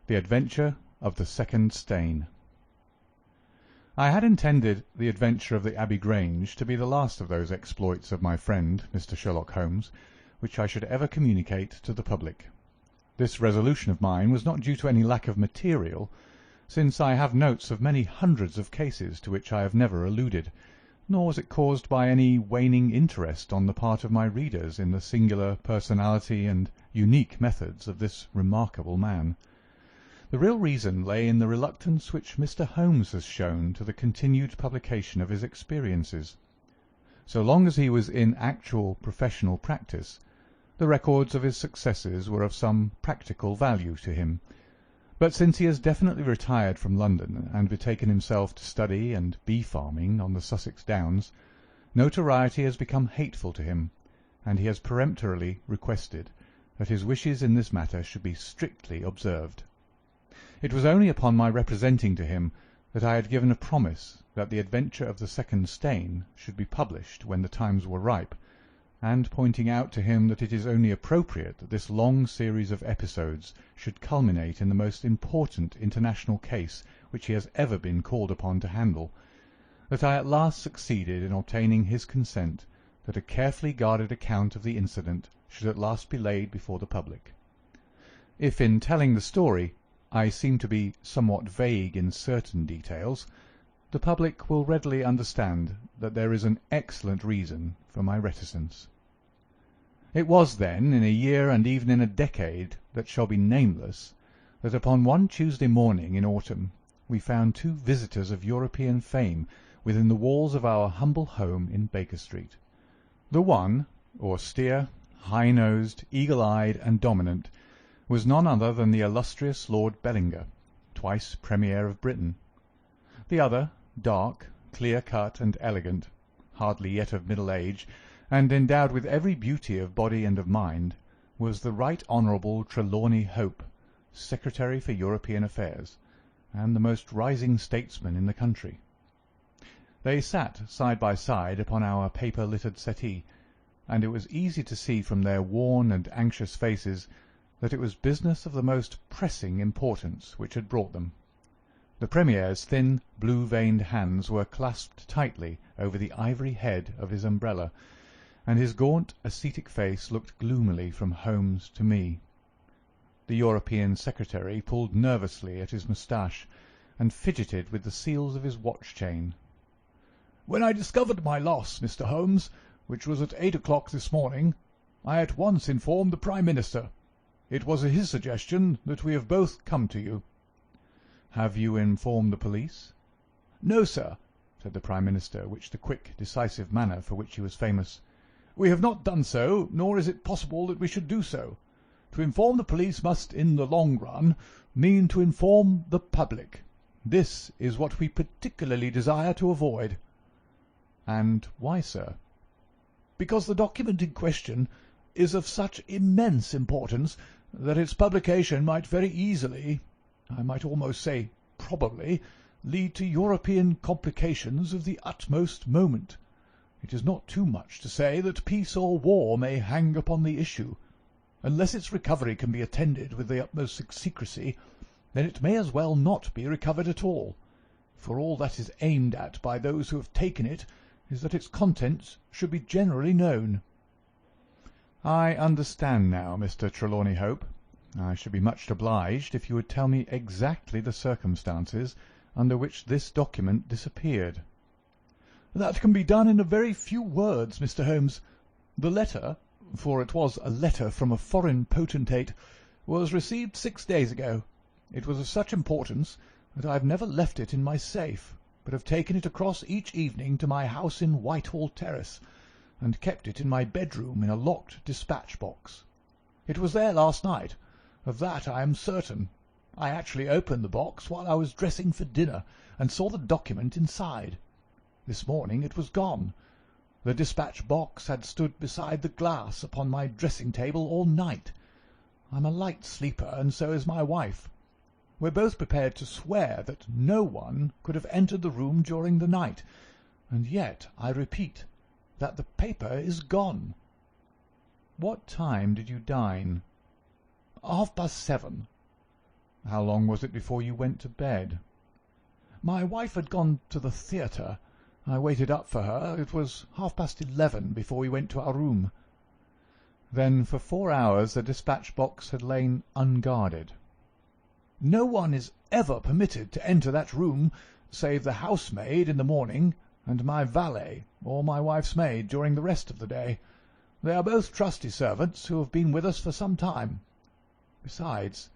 The Adventure of the Second Stain. I had intended The Adventure of the Abbey Grange to be the last of those exploits of my friend Mr. Sherlock Holmes which I should ever communicate to the public. This resolution of mine was not due to any lack of material, since I have notes of many hundreds of cases to which I have never alluded, nor was it caused by any waning interest on the part of my readers in the singular personality and unique methods of this remarkable man. The real reason lay in the reluctance which Mr. Holmes has shown to the continued publication of his experiences. So long as he was in actual professional practice, the records of his successes were of some practical value to him. But since he has definitely retired from London and betaken himself to study and bee-farming on the Sussex Downs, notoriety has become hateful to him, and he has peremptorily requested that his wishes in this matter should be strictly observed. It was only upon my representing to him that I had given a promise that The Adventure of the Second Stain should be published when the times were ripe, and pointing out to him that it is only appropriate that this long series of episodes should culminate in the most important international case which he has ever been called upon to handle, that I at last succeeded in obtaining his consent that a carefully guarded account of the incident should at last be laid before the public. If in telling the story I seem to be somewhat vague in certain details, the public will readily understand that there is an excellent reason for my reticence. It was then, in a year and even in a decade that shall be nameless, that upon one Tuesday morning in autumn we found two visitors of European fame within the walls of our humble home in Baker Street. The one, austere, high-nosed, eagle-eyed, and dominant, was none other than the illustrious Lord Bellinger, twice Premier of Britain. The other, dark, clear-cut, and elegant, hardly yet of middle age, and endowed with every beauty of body and of mind, was the Right Honourable Trelawney Hope, Secretary for European Affairs, and the most rising statesman in the country. They sat side by side upon our paper-littered settee, and it was easy to see from their worn and anxious faces that it was business of the most pressing importance which had brought them. The Premier's thin, blue-veined hands were clasped tightly over the ivory head of his umbrella, and his gaunt, ascetic face looked gloomily from Holmes to me. The European Secretary pulled nervously at his moustache, and fidgeted with the seals of his watch-chain. "When I discovered my loss, Mr. Holmes, which was at 8 o'clock this morning, I at once informed the Prime Minister. It was at his suggestion that we have both come to you." "Have you informed the police?" "No, sir," said the Prime Minister, with the quick, decisive manner for which he was famous. "We have not done so, nor is it possible that we should do so. To inform the police must, in the long run, mean to inform the public. This is what we particularly desire to avoid." "And why, sir?" "Because the document in question is of such immense importance that its publication might very easily, I might almost say probably, lead to European complications of the utmost moment. It is not too much to say that peace or war may hang upon the issue. Unless its recovery can be attended with the utmost secrecy, then it may as well not be recovered at all, for all that is aimed at by those who have taken it is that its contents should be generally known." "I understand now, Mr. Trelawney Hope. I should be much obliged if you would tell me exactly the circumstances under which this document disappeared." "That can be done in a very few words, Mr. Holmes. The letter, for it was a letter from a foreign potentate, was received 6 days ago. It was of such importance that I have never left it in my safe, but have taken it across each evening to my house in Whitehall Terrace, and kept it in my bedroom in a locked dispatch box. It was there last night. Of that I am certain. I actually opened the box while I was dressing for dinner, and saw the document inside. This morning it was gone. The dispatch box had stood beside the glass upon my dressing-table all night. I'm a light sleeper, and so is my wife. We're both prepared to swear that no one could have entered the room during the night, and yet, I repeat, that the paper is gone." "What time did you dine?" 7:30. How long was it before you went to bed?" "My wife had gone to the theatre. I waited up for her. It was 11:30 before we went to our room." Then for 4 hours the dispatch-box had lain unguarded. "No one is ever permitted to enter that room save the housemaid in the morning and my valet, or my wife's maid, during the rest of the day. They are both trusty servants who have been with us for some time. Besides,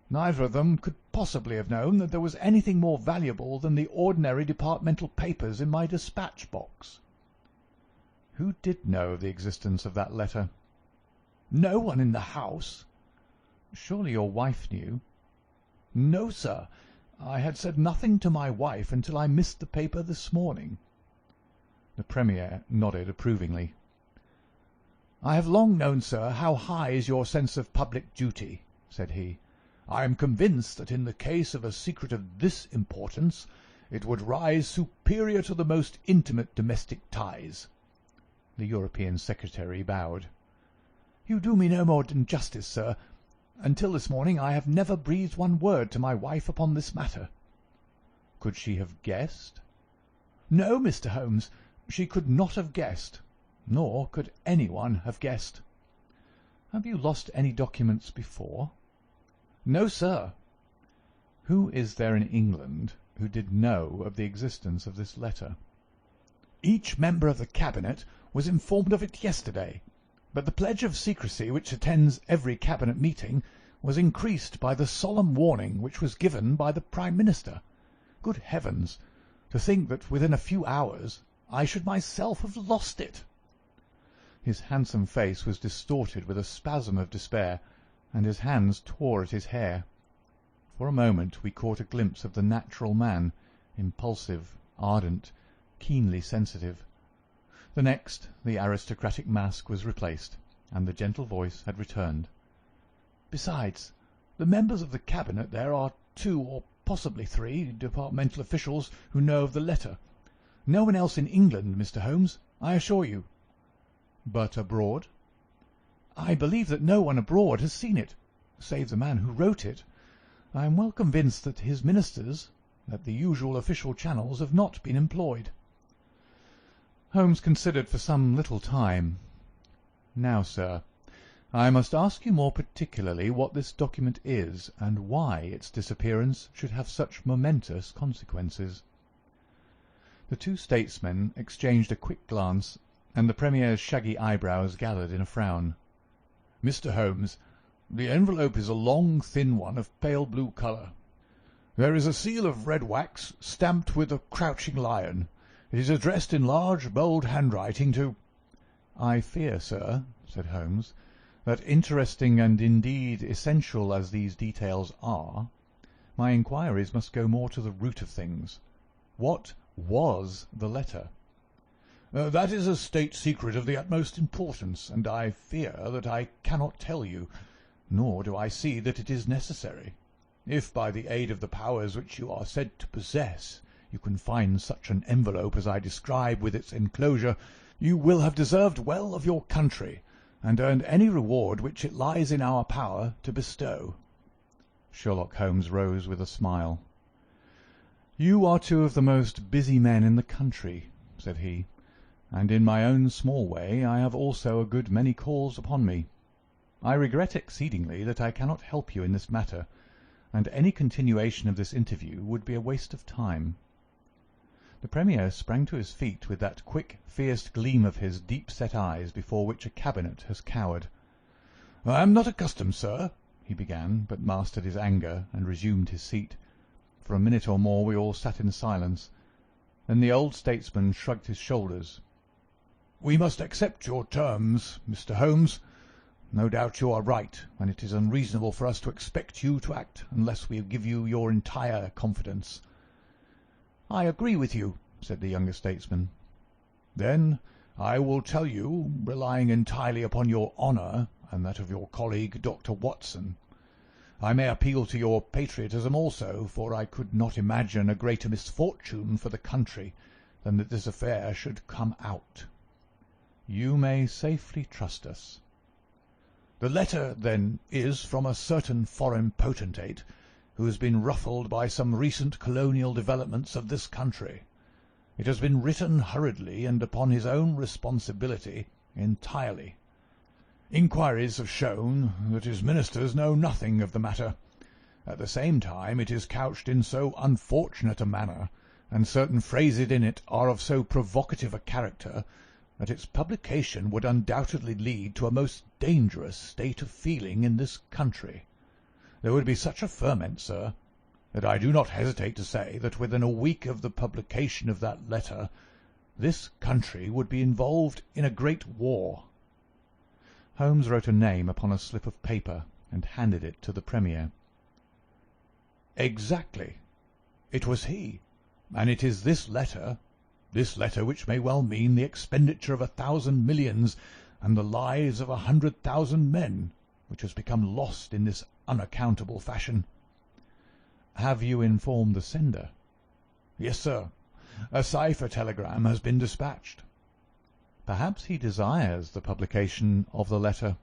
neither of them could possibly have known that there was anything more valuable than the ordinary departmental papers in my dispatch-box." "Who did know of the existence of that letter?" "No one in the house." "Surely your wife knew?" "No, sir. I had said nothing to my wife until I missed the paper this morning." The Premier nodded approvingly. "I have long known, sir, how high is your sense of public duty," said he. "I am convinced that in the case of a secret of this importance it would rise superior to the most intimate domestic ties." The European Secretary bowed. "You do me no more than justice, sir. Until this morning I have never breathed one word to my wife upon this matter." "Could she have guessed?" "No, Mr. Holmes, she could not have guessed, nor could anyone have guessed." "Have you lost any documents before?" "No, sir." "Who is there in England who did know of the existence of this letter?" "Each member of the Cabinet was informed of it yesterday, but the pledge of secrecy which attends every Cabinet meeting was increased by the solemn warning which was given by the Prime Minister. Good heavens! To think that within a few hours I should myself have lost it!" His handsome face was distorted with a spasm of despair, and his hands tore at his hair. For a moment we caught a glimpse of the natural man, impulsive, ardent, keenly sensitive. The next, the aristocratic mask was replaced, and the gentle voice had returned. "Besides, the members of the Cabinet there are 2 or possibly 3 departmental officials who know of the letter. No one else in England, Mr. Holmes, I assure you." "But abroad?" "I believe that no one abroad has seen it, save the man who wrote it. I am well convinced that his ministers, that the usual official channels have not been employed." Holmes considered for some little time. "Now, sir, I must ask you more particularly what this document is, and why its disappearance should have such momentous consequences." The 2 statesmen exchanged a quick glance, and the Premier's shaggy eyebrows gathered in a frown. "Mr. Holmes, the envelope is a long, thin one of pale blue colour. There is a seal of red wax stamped with a crouching lion. It is addressed in large, bold handwriting to—" "I fear, sir," said Holmes, "that interesting and indeed essential as these details are, my inquiries must go more to the root of things. What was the letter?" "That is a state secret of the utmost importance, and I fear that I cannot tell you, nor do I see that it is necessary. If by the aid of the powers which you are said to possess you can find such an envelope as I describe with its enclosure, you will have deserved well of your country, and earned any reward which it lies in our power to bestow." Sherlock Holmes rose with a smile. "You are 2 of the most busy men in the country," said he, "and in my own small way I have also a good many calls upon me. I regret exceedingly that I cannot help you in this matter, and any continuation of this interview would be a waste of time." The Premier sprang to his feet with that quick, fierce gleam of his deep-set eyes before which a cabinet has cowered. "I am not accustomed, sir," he began, but mastered his anger and resumed his seat. For a minute or more we all sat in silence. Then the old statesman shrugged his shoulders. "We must accept your terms, Mr. Holmes. No doubt you are right, and it is unreasonable for us to expect you to act unless we give you your entire confidence." "I agree with you," said the younger statesman. "Then I will tell you, relying entirely upon your honour and that of your colleague Dr. Watson. I may appeal to your patriotism also, for I could not imagine a greater misfortune for the country than that this affair should come out." "You may safely trust us." "The letter, then, is from a certain foreign potentate, who has been ruffled by some recent colonial developments of this country. It has been written hurriedly and upon his own responsibility entirely. Inquiries have shown that his ministers know nothing of the matter. At the same time, it is couched in so unfortunate a manner, and certain phrases in it are of so provocative a character, that its publication would undoubtedly lead to a most dangerous state of feeling in this country. There would be such a ferment, sir, that I do not hesitate to say that within a week of the publication of that letter this country would be involved in a great war." Holmes wrote a name upon a slip of paper and handed it to the Premier. "Exactly. It was he, and it is this letter which may well mean the expenditure of 1,000 millions and the lives of 100,000 men, which has become lost in this unaccountable fashion." "Have you informed the sender?" "Yes, sir. A cipher telegram has been dispatched." "Perhaps he desires the publication of the letter."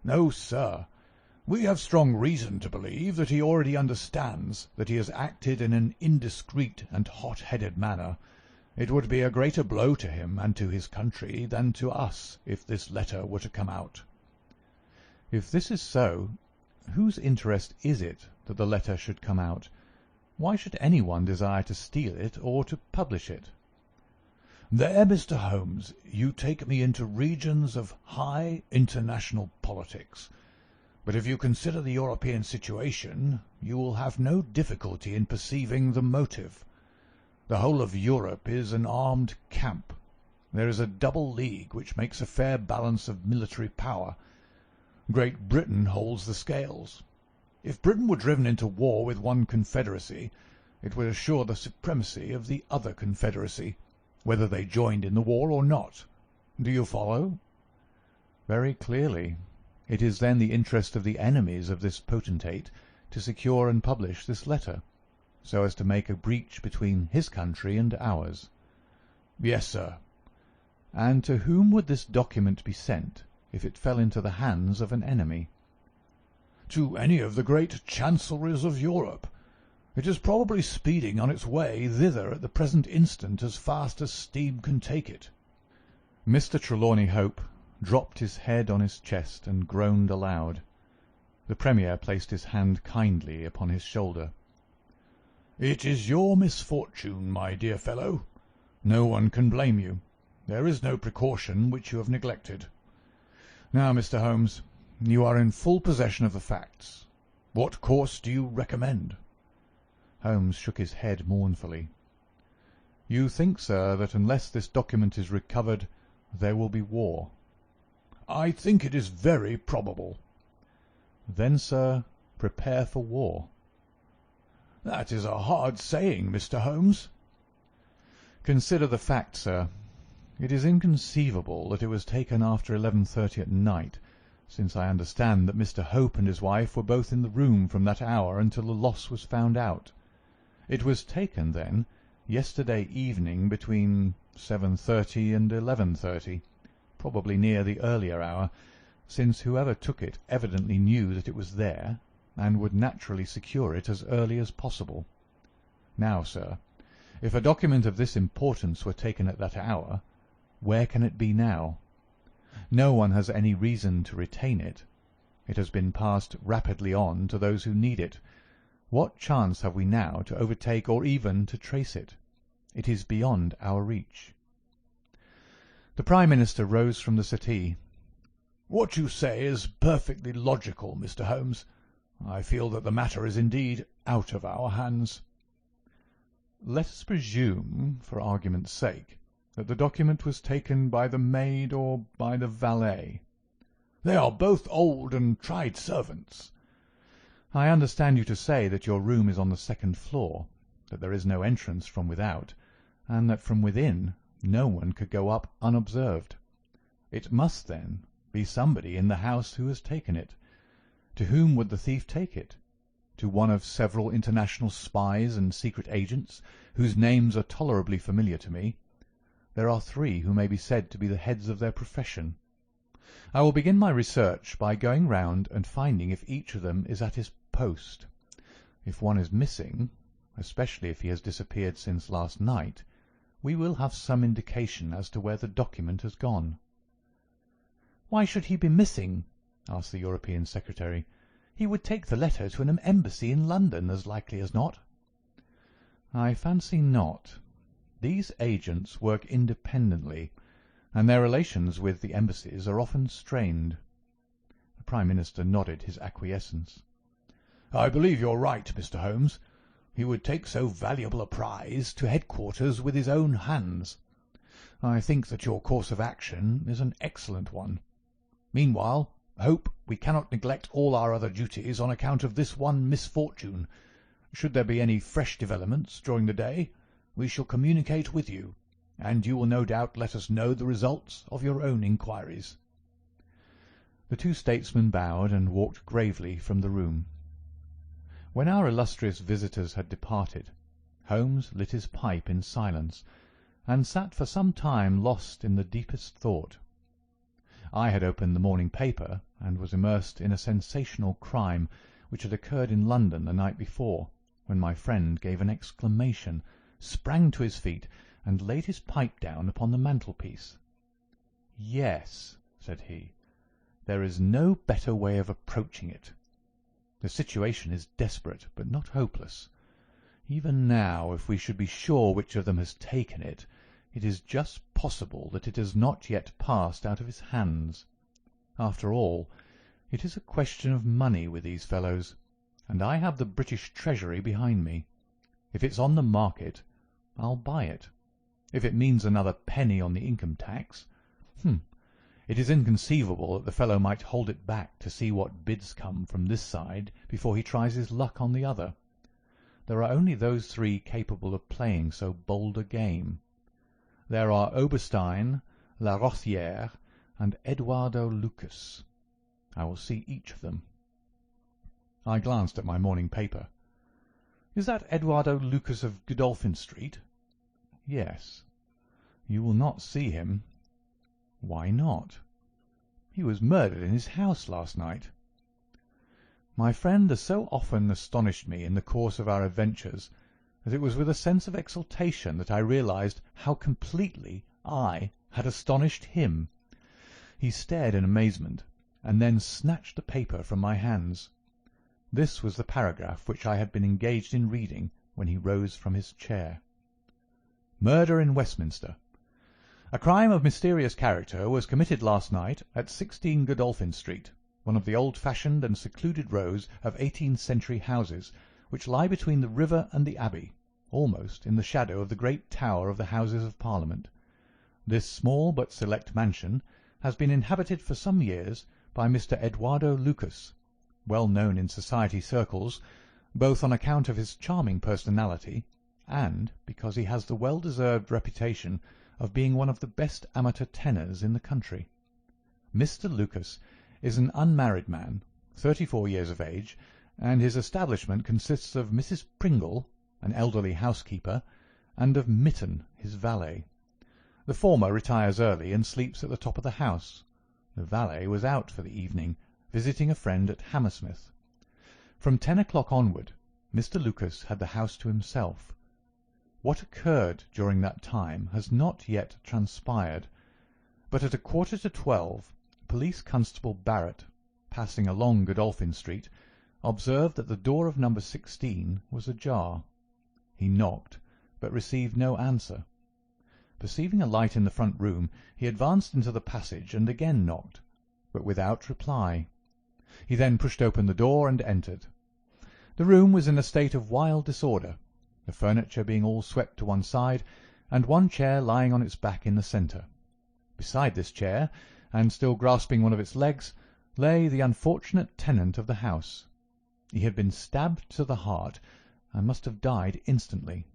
"No, sir. We have strong reason to believe that he already understands that he has acted in an indiscreet and hot-headed manner. It would be a greater blow to him and to his country than to us if this letter were to come out." "If this is so, whose interest is it that the letter should come out? Why should anyone desire to steal it or to publish it?" "There, Mr. Holmes, you take me into regions of high international politics. But if you consider the European situation, you will have no difficulty in perceiving the motive. The whole of Europe is an armed camp. There is a double league which makes a fair balance of military power. Great Britain holds the scales. If Britain were driven into war with one confederacy, it would assure the supremacy of the other confederacy, whether they joined in the war or not. Do you follow?" "Very clearly. It is then the interest of the enemies of this potentate to secure and publish this letter, so as to make a breach between his country and ours." "Yes, sir." "And to whom would this document be sent if it fell into the hands of an enemy?" "To any of the great chancelleries of Europe. It is probably speeding on its way thither at the present instant as fast as steam can take it." Mr. Trelawney Hope dropped his head on his chest and groaned aloud. The Premier placed his hand kindly upon his shoulder. "It is your misfortune, my dear fellow. No one can blame you. There is no precaution which you have neglected. Now, Mr. Holmes, you are in full possession of the facts. What course do you recommend?" Holmes shook his head mournfully. "You think, sir, that unless this document is recovered there will be war?" "I think it is very probable." "Then, sir, prepare for war." "That is a hard saying, Mr. Holmes." "Consider the fact, sir. It is inconceivable that it was taken after 11:30 at night, since I understand that Mr. Hope and his wife were both in the room from that hour until the loss was found out. It was taken, then, yesterday evening between 7:30 and 11:30, probably near the earlier hour, since whoever took it evidently knew that it was there, and would naturally secure it as early as possible. Now, sir, if a document of this importance were taken at that hour, where can it be now? No one has any reason to retain it. It has been passed rapidly on to those who need it. What chance have we now to overtake or even to trace it? It is beyond our reach." The Prime Minister rose from the settee. "What you say is perfectly logical, Mr. Holmes. I feel that the matter is indeed out of our hands." "Let us presume, for argument's sake, that the document was taken by the maid or by the valet." "They are both old and tried servants." "I understand you to say that your room is on the second floor, that there is no entrance from without, and that from within no one could go up unobserved. It must, then, be somebody in the house who has taken it. To whom would the thief take it? To one of several international spies and secret agents, whose names are tolerably familiar to me. There are 3 who may be said to be the heads of their profession. I will begin my research by going round and finding if each of them is at his post. If one is missing, especially if he has disappeared since last night, we will have some indication as to where the document has gone." "Why should he be missing?" asked the European secretary. "He would take the letter to an embassy in London, as likely as not." "I fancy not. These agents work independently, and their relations with the embassies are often strained." The Prime Minister nodded his acquiescence. "I believe you're right, Mr. Holmes. He would take so valuable a prize to headquarters with his own hands. I think that your course of action is an excellent one. Meanwhile, hope we cannot neglect all our other duties on account of this one misfortune. Should there be any fresh developments during the day, we shall communicate with you, and you will no doubt let us know the results of your own inquiries." The two statesmen bowed and walked gravely from the room. When our illustrious visitors had departed, Holmes lit his pipe in silence, and sat for some time lost in the deepest thought. I had opened the morning paper, and was immersed in a sensational crime which had occurred in London the night before, when my friend gave an exclamation, sprang to his feet, and laid his pipe down upon the mantelpiece. "Yes," said he, "there is no better way of approaching it. The situation is desperate, but not hopeless. Even now, if we should be sure which of them has taken it, it is just possible that it has not yet passed out of his hands. After all, it is a question of money with these fellows, and I have the British Treasury behind me. If it's on the market, I'll buy it. If it means another penny on the income tax, it is inconceivable that the fellow might hold it back to see what bids come from this side before he tries his luck on the other. There are only those three capable of playing so bold a game. There are Oberstein, La Rothière, and Eduardo Lucas. I will see each of them." I glanced at my morning paper. "Is that Eduardo Lucas of Godolphin Street?" "Yes." "You will not see him." "Why not?" "He was murdered in his house last night." My friend has so often astonished me in the course of our adventures that it was with a sense of exultation that I realized how completely I had astonished him. He stared in amazement, and then snatched the paper from my hands. This was the paragraph which I had been engaged in reading when he rose from his chair. "Murder in Westminster. A crime of mysterious character was committed last night at 16 Godolphin Street, one of the old-fashioned and secluded rows of 18th century houses which lie between the river and the Abbey, almost in the shadow of the great tower of the Houses of Parliament. This small but select mansion has been inhabited for some years by Mr. Eduardo Lucas, well known in society circles, both on account of his charming personality and because he has the well-deserved reputation of being one of the best amateur tenors in the country. Mr. Lucas is an unmarried man, 34 years of age, and his establishment consists of Mrs. Pringle, an elderly housekeeper, and of Mitten, his valet. The former retires early and sleeps at the top of the house. The valet was out for the evening, visiting a friend at Hammersmith. From 10 o'clock onward, Mr. Lucas had the house to himself. What occurred during that time has not yet transpired, but at 11:45, Police Constable Barrett, passing along Godolphin Street, observed that the door of number 16 was ajar. He knocked, but received no answer. Perceiving a light in the front room, he advanced into the passage and again knocked, but without reply. He then pushed open the door and entered. The room was in a state of wild disorder, the furniture being all swept to one side, and one chair lying on its back in the centre. Beside this chair, and still grasping one of its legs, lay the unfortunate tenant of the house. He had been stabbed to the heart, and must have died instantly.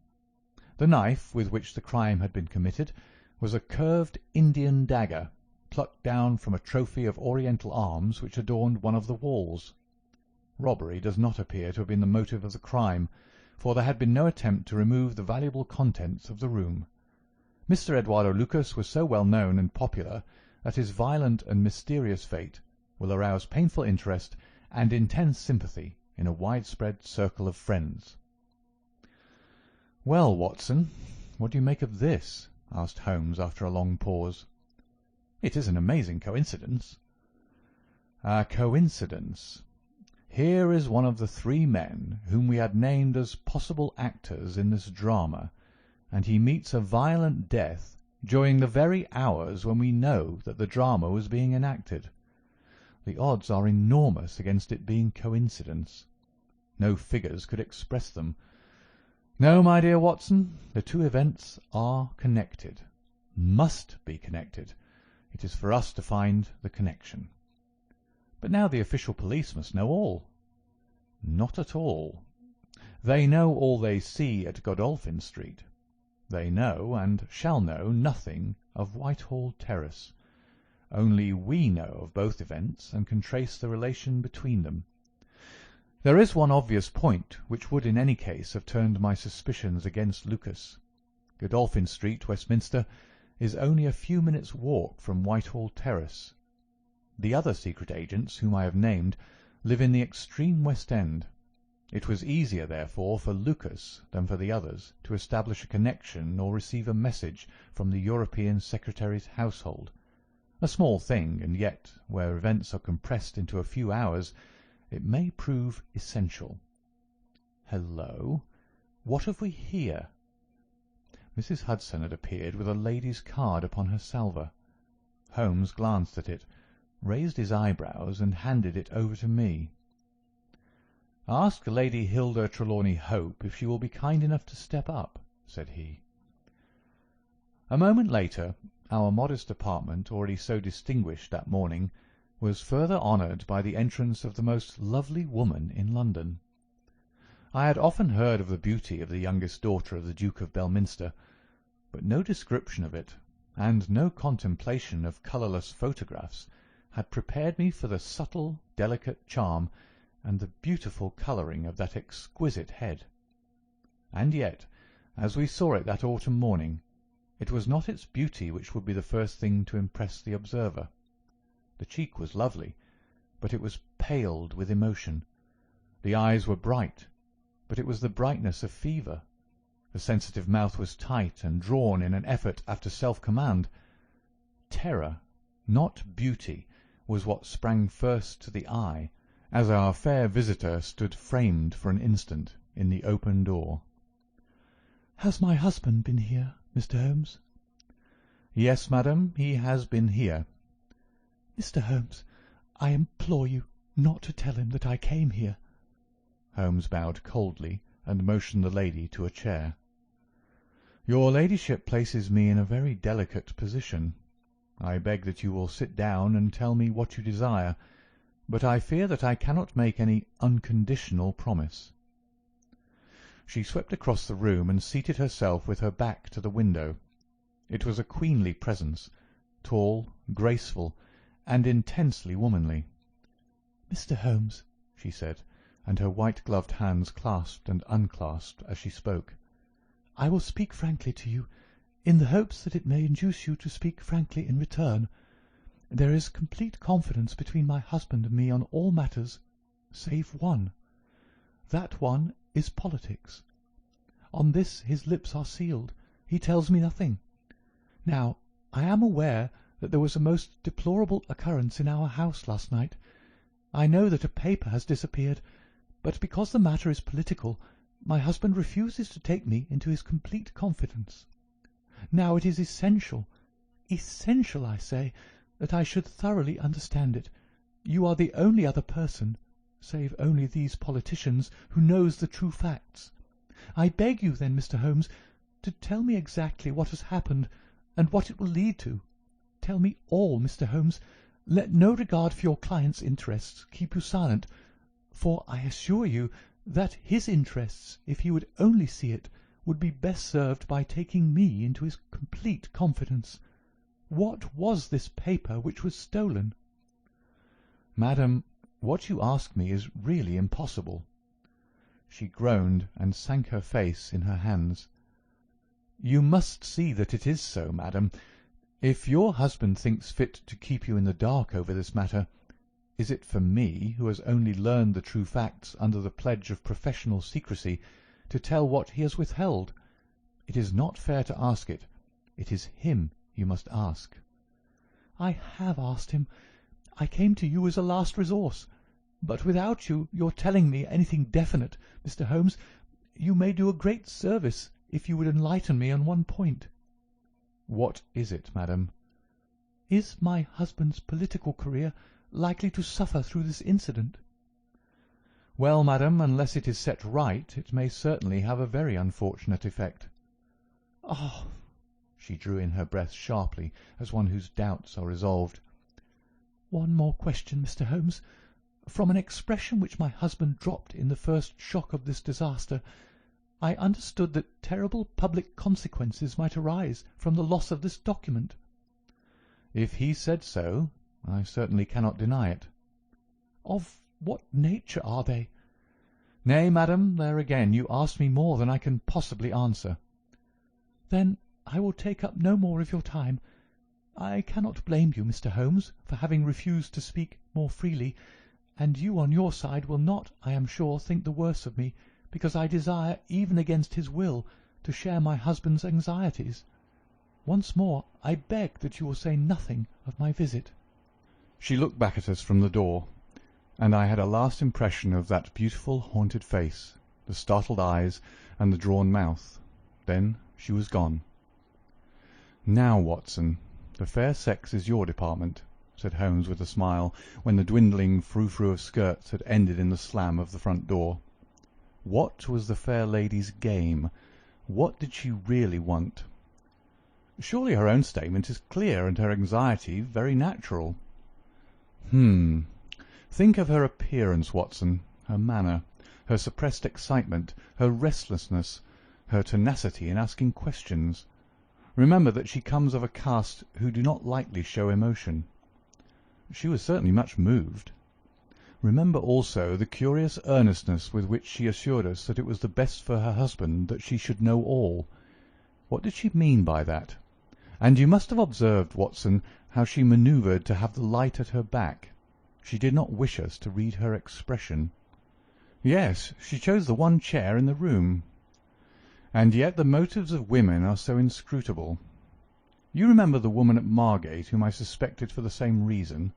The knife with which the crime had been committed was a curved Indian dagger, plucked down from a trophy of Oriental arms which adorned one of the walls. Robbery does not appear to have been the motive of the crime, for there had been no attempt to remove the valuable contents of the room. Mr. Eduardo Lucas was so well known and popular that his violent and mysterious fate will arouse painful interest and intense sympathy in a widespread circle of friends. "Well, Watson, what do you make of this?" asked Holmes after a long pause. "It is an amazing coincidence." "A coincidence. Here is one of the three men whom we had named as possible actors in this drama, and he meets a violent death during the very hours when we know that the drama was being enacted. The odds are enormous against it being coincidence. No figures could express them. No, my dear Watson, the two events are connected, must be connected. It is for us to find the connection." "But now the official police must know all." "Not at all. They know all they see at Godolphin Street. They know, and shall know, nothing of Whitehall Terrace. Only we know of both events, and can trace the relation between them. There is one obvious point which would in any case have turned my suspicions against Lucas. Godolphin Street, Westminster, is only a few minutes' walk from Whitehall Terrace. The other secret agents, whom I have named, live in the extreme West End. It was easier, therefore, for Lucas than for the others to establish a connection or receive a message from the European Secretary's household. A small thing, and yet, where events are compressed into a few hours, it may prove essential. Hello! What have we here?" Mrs. Hudson had appeared with a lady's card upon her salver. Holmes glanced at it, raised his eyebrows, and handed it over to me. "Ask Lady Hilda Trelawney Hope if she will be kind enough to step up," said he. A moment later, our modest apartment, already so distinguished that morning, was further honoured by the entrance of the most lovely woman in London. I had often heard of the beauty of the youngest daughter of the Duke of Belminster, but no description of it, and no contemplation of colourless photographs, had prepared me for the subtle, delicate charm and the beautiful colouring of that exquisite head. And yet, as we saw it that autumn morning, it was not its beauty which would be the first thing to impress the observer. The cheek was lovely, but it was paled with emotion. The eyes were bright, but it was the brightness of fever. The sensitive mouth was tight and drawn in an effort after self-command. Terror, not beauty, was what sprang first to the eye, as our fair visitor stood framed for an instant in the open door. "Has my husband been here, Mr. Holmes?" "Yes, madam, he has been here." "Mr. Holmes, I implore you not to tell him that I came here." Holmes bowed coldly and motioned the lady to a chair. "Your ladyship places me in a very delicate position. I beg that you will sit down and tell me what you desire, but I fear that I cannot make any unconditional promise." She swept across the room and seated herself with her back to the window. It was a queenly presence, tall, graceful, and intensely womanly. "Mr. Holmes," she said, and her white-gloved hands clasped and unclasped as she spoke, "I will speak frankly to you, in the hopes that it may induce you to speak frankly in return. There is complete confidence between my husband and me on all matters, save one. That one is politics. On this his lips are sealed. He tells me nothing. Now, I am aware that there was a most deplorable occurrence in our house last night. I know that a paper has disappeared, but because the matter is political, my husband refuses to take me into his complete confidence. Now it is essential, I say, that I should thoroughly understand it. You are the only other person, save only these politicians, who knows the true facts. I beg you then, Mr. Holmes, to tell me exactly what has happened and what it will lead to. Tell me all, Mr. Holmes. Let no regard for your client's interests keep you silent, for I assure you that his interests, if he would only see it, would be best served by taking me into his complete confidence. What was this paper which was stolen?" "Madam, what you ask me is really impossible." She groaned and sank her face in her hands. "You must see that it is so, madam. If your husband thinks fit to keep you in the dark over this matter, is it for me, who has only learned the true facts under the pledge of professional secrecy, to tell what he has withheld? It is not fair to ask it. It is him you must ask." "I have asked him. I came to you as a last resource. But without your telling me anything definite, Mr. Holmes, you may do a great service if you would enlighten me on one point." "What is it, madam?" "Is my husband's political career likely to suffer through this incident?" "Well, madam, unless it is set right, it may certainly have a very unfortunate effect." "Oh!" She drew in her breath sharply, as one whose doubts are resolved. "One more question, Mr. Holmes. From an expression which my husband dropped in the first shock of this disaster, I understood that terrible public consequences might arise from the loss of this document." "If he said so, I certainly cannot deny it." "Of what nature are they?" "Nay, madam, there again you ask me more than I can possibly answer." "Then I will take up no more of your time. I cannot blame you, Mr. Holmes, for having refused to speak more freely, and you on your side will not, I am sure, think the worse of me, because I desire, even against his will, to share my husband's anxieties. Once more I beg that you will say nothing of my visit." She looked back at us from the door, and I had a last impression of that beautiful haunted face, the startled eyes, and the drawn mouth. Then she was gone. "Now, Watson, the fair sex is your department," said Holmes with a smile, when the dwindling frou-frou of skirts had ended in the slam of the front door. "What was the fair lady's game? What did she really want? Surely her own statement is clear, and her anxiety very natural." Think of her appearance, Watson, her manner, her suppressed excitement, her restlessness, her tenacity in asking questions. Remember that she comes of a caste who do not lightly show emotion. She was certainly much moved. Remember also the curious earnestness with which she assured us that it was the best for her husband that she should know all. What did she mean by that? And you must have observed, Watson, how she manoeuvred to have the light at her back. She did not wish us to read her expression. Yes, she chose the one chair in the room. And yet the motives of women are so inscrutable. You remember the woman at Margate whom I suspected for the same reason?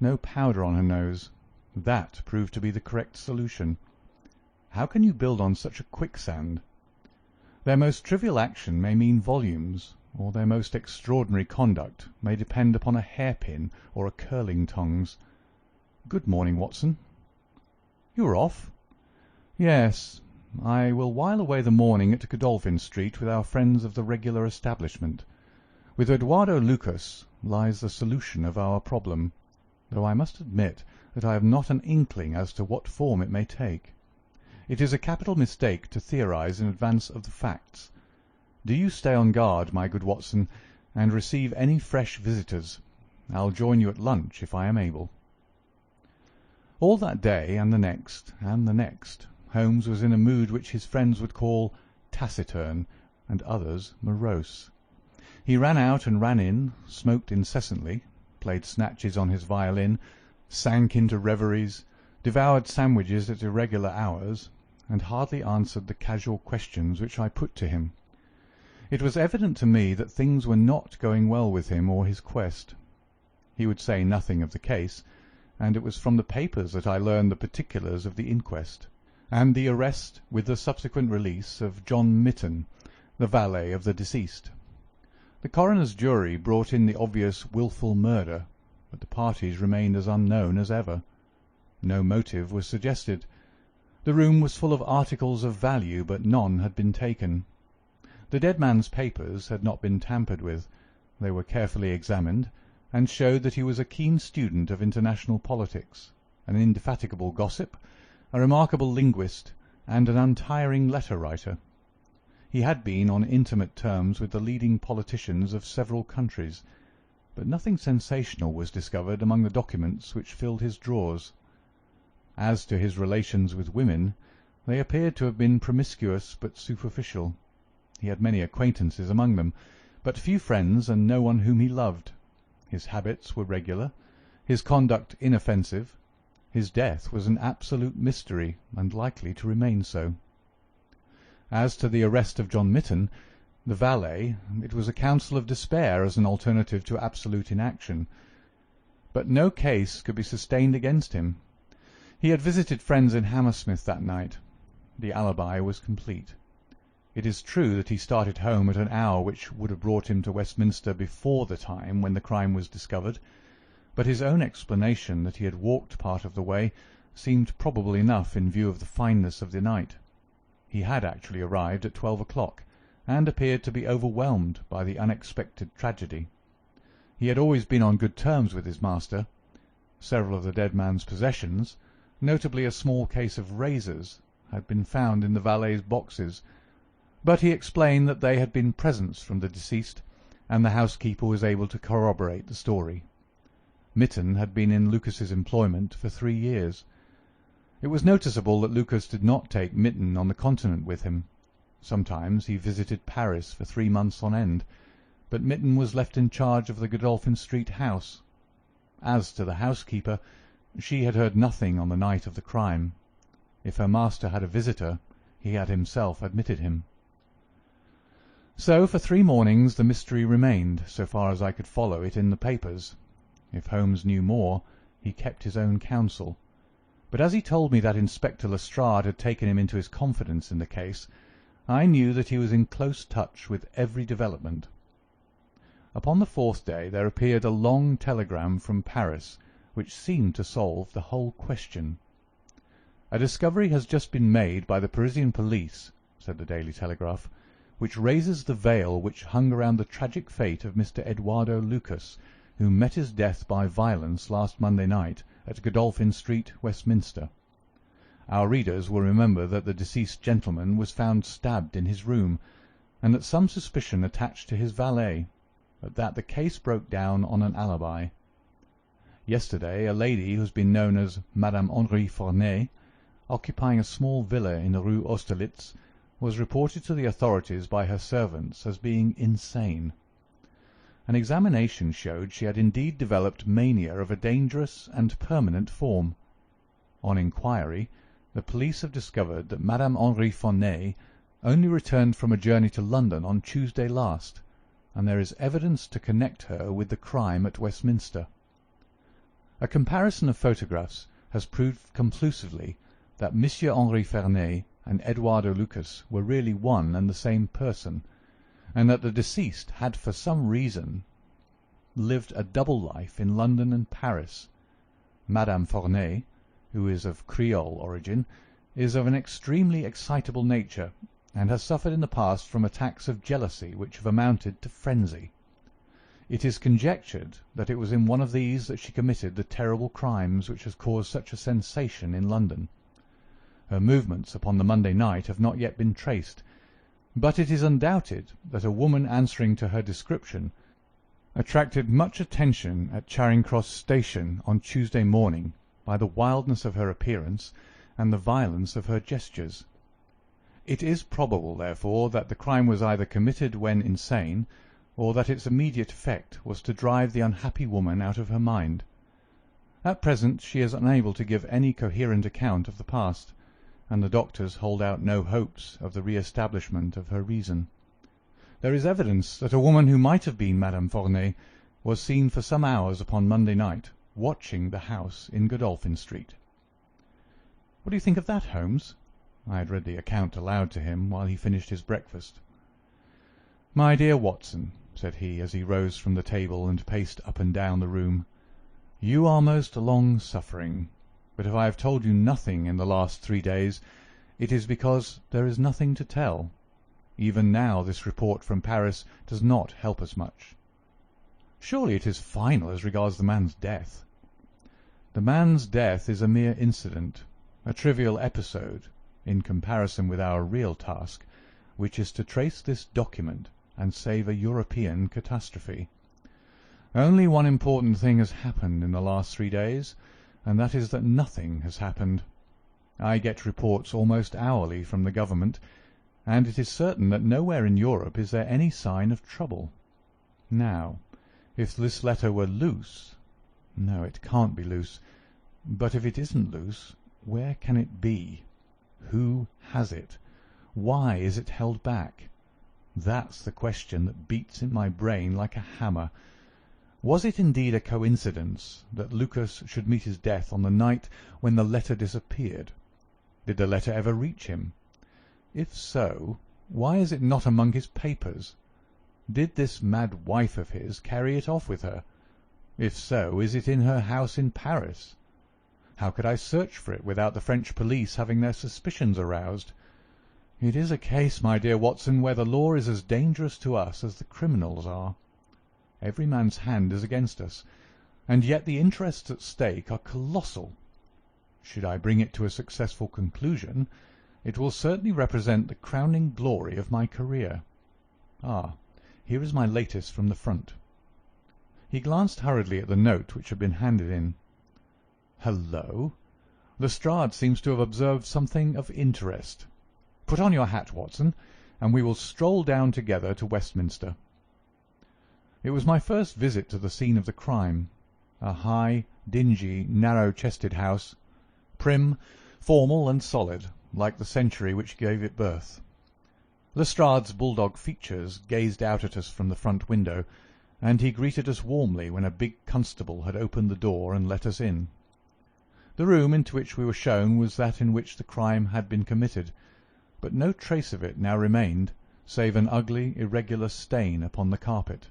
No powder on her nose. That proved to be the correct solution. How can you build on such a quicksand? Their most trivial action may mean volumes, or their most extraordinary conduct may depend upon a hairpin or a curling tongs. Good morning, Watson. You are off? Yes. I will while away the morning at Godolphin Street with our friends of the regular establishment. With Eduardo Lucas lies the solution of our problem, though I must admit that I have not an inkling as to what form it may take. It is a capital mistake to theorize in advance of the facts. Do you stay on guard, my good Watson, and receive any fresh visitors. I'll join you at lunch if I am able. All that day, and the next, Holmes was in a mood which his friends would call taciturn, and others morose. He ran out and ran in, smoked incessantly, played snatches on his violin, sank into reveries, devoured sandwiches at irregular hours, and hardly answered the casual questions which I put to him. It was evident to me that things were not going well with him or his quest. He would say nothing of the case, and it was from the papers that I learned the particulars of the inquest, and the arrest with the subsequent release of John Mitten, the valet of the deceased. The coroner's jury brought in the obvious wilful murder, but the parties remained as unknown as ever. No motive was suggested. The room was full of articles of value, but none had been taken. The dead man's papers had not been tampered with. They were carefully examined, and showed that he was a keen student of international politics, an indefatigable gossip, a remarkable linguist, and an untiring letter-writer. He had been on intimate terms with the leading politicians of several countries, but nothing sensational was discovered among the documents which filled his drawers. As to his relations with women, they appeared to have been promiscuous but superficial. He had many acquaintances among them, but few friends and no one whom he loved. His habits were regular. his conduct inoffensive, his death was an absolute mystery, and likely to remain so. As to the arrest of John Mitten, the valet, it was a counsel of despair as an alternative to absolute inaction. But no case could be sustained against him. He had visited friends in Hammersmith that night. The alibi was complete. It is true that he started home at an hour which would have brought him to Westminster before the time when the crime was discovered, but his own explanation that he had walked part of the way seemed probable enough in view of the fineness of the night. He had actually arrived at 12 o'clock, and appeared to be overwhelmed by the unexpected tragedy. He had always been on good terms with his master. Several of the dead man's possessions, notably a small case of razors, had been found in the valet's boxes, but he explained that they had been presents from the deceased, and the housekeeper was able to corroborate the story. Mitten had been in Lucas's employment for 3 years. It was noticeable that Lucas did not take Mitten on the Continent with him. Sometimes he visited Paris for 3 months on end, but Mitten was left in charge of the Godolphin Street house. As to the housekeeper, she had heard nothing on the night of the crime. If her master had a visitor, he had himself admitted him. So for 3 mornings the mystery remained, so far as I could follow it in the papers. If Holmes knew more, he kept his own counsel. But as he told me that Inspector Lestrade had taken him into his confidence in the case, I knew that he was in close touch with every development. Upon the 4th day there appeared a long telegram from Paris, which seemed to solve the whole question. "A discovery has just been made by the Parisian police," said the Daily Telegraph, "which raises the veil which hung around the tragic fate of Mr. Eduardo Lucas, who met his death by violence last Monday night at Godolphin Street, Westminster. Our readers will remember that the deceased gentleman was found stabbed in his room, and that some suspicion attached to his valet, but that the case broke down on an alibi. Yesterday a lady who has been known as Madame Henri Forney, occupying a small villa in the Rue Austerlitz, was reported to the authorities by her servants as being insane. An examination showed she had indeed developed mania of a dangerous and permanent form. On inquiry, the police have discovered that Madame Henri Forney only returned from a journey to London on Tuesday last, and there is evidence to connect her with the crime at Westminster. A comparison of photographs has proved conclusively that Monsieur Henri Forney and Eduardo Lucas were really one and the same person, and that the deceased had for some reason lived a double life in London and Paris. Madame Forney, who is of Creole origin, is of an extremely excitable nature, and has suffered in the past from attacks of jealousy which have amounted to frenzy. It is conjectured that it was in one of these that she committed the terrible crimes which has caused such a sensation in London. Her movements upon the Monday night have not yet been traced, but it is undoubted that a woman answering to her description attracted much attention at Charing Cross Station on Tuesday morning by the wildness of her appearance and the violence of her gestures. It is probable, therefore, that the crime was either committed when insane, or that its immediate effect was to drive the unhappy woman out of her mind. At present she is unable to give any coherent account of the past, and the doctors hold out no hopes of the re-establishment of her reason. There is evidence that a woman who might have been Madame Forney was seen for some hours upon Monday night, watching the house in Godolphin Street. What do you think of that, Holmes? I had read the account aloud to him while he finished his breakfast. My dear Watson, said he, as he rose from the table and paced up and down the room, you are most long-suffering, but if I have told you nothing in the last 3 days, it is because there is nothing to tell. Even now this report from Paris does not help us much. Surely it is final as regards the man's death. The man's death is a mere incident, a trivial episode, in comparison with our real task, which is to trace this document and save a European catastrophe. Only one important thing has happened in the last 3 days, and that is that nothing has happened. I get reports almost hourly from the government, and it is certain that nowhere in Europe is there any sign of trouble. Now, if this letter were loose, No, it can't be loose. But if it isn't loose, where can it be? Who has it? Why is it held back? That's the question that beats in my brain like a hammer. Was it indeed a coincidence that Lucas should meet his death on the night when the letter disappeared? Did the letter ever reach him? If so, why is it not among his papers? Did this mad wife of his carry it off with her? If so, is it in her house in Paris? How could I search for it without the French police having their suspicions aroused? It is a case, my dear Watson, where the law is as dangerous to us as the criminals are. Every man's hand is against us, and yet the interests at stake are colossal. Should I bring it to a successful conclusion, it will certainly represent the crowning glory of my career. Ah, here is my latest from the front. He glanced hurriedly at the note which had been handed in. Hello! Lestrade seems to have observed something of interest. Put on your hat, Watson, and we will stroll down together to Westminster. It was my first visit to the scene of the crime, a high, dingy, narrow-chested house, prim, formal and solid, like the century which gave it birth. Lestrade's bulldog features gazed out at us from the front window, and he greeted us warmly when a big constable had opened the door and let us in. The room into which we were shown was that in which the crime had been committed, but no trace of it now remained, save an ugly, irregular stain upon the carpet.